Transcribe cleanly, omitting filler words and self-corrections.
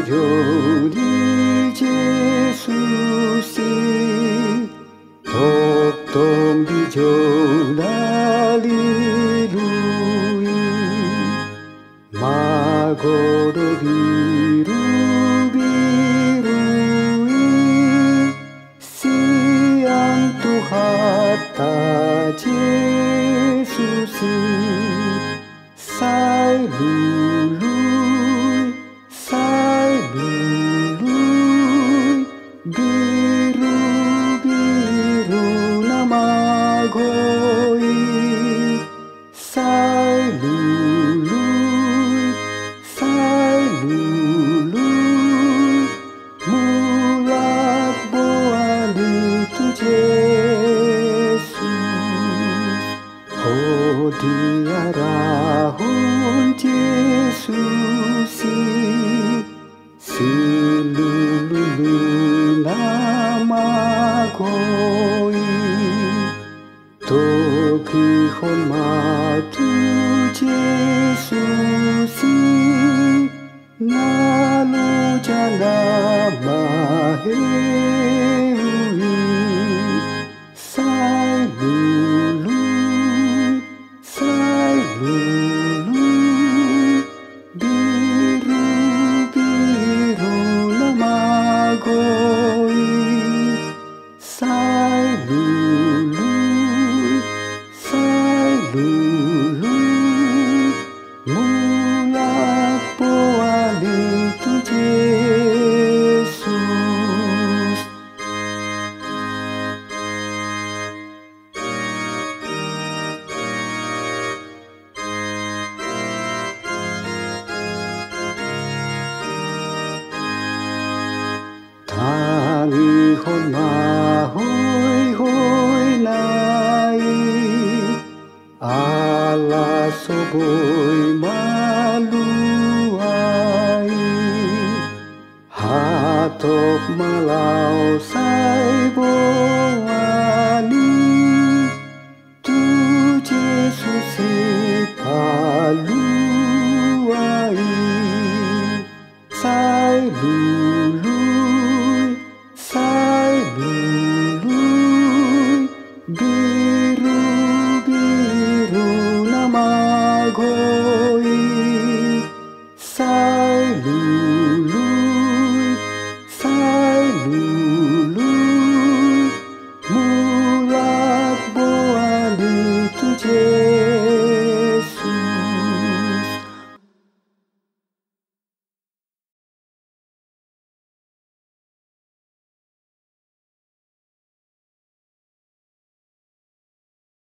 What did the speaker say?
Jodi Jesusi Tok tong di lalilui Magodo biru birui Siang Tuhan ta Jesusi Sai lului, sai lului, biru biru nama goi. Sai lului, mulak boali tu Jesus. Oh dia rahun Jesusi, si lulu nama goi. Toki hon matu Jesusi, nalu jala mahewi. Sai lulu, biru biru nama goi. Sai lulu, mulak boali tu Jesus. Tangi hon mahoi hoi nai ala soboi maluai hatok malau sai boani tu Jesus paluai sai lu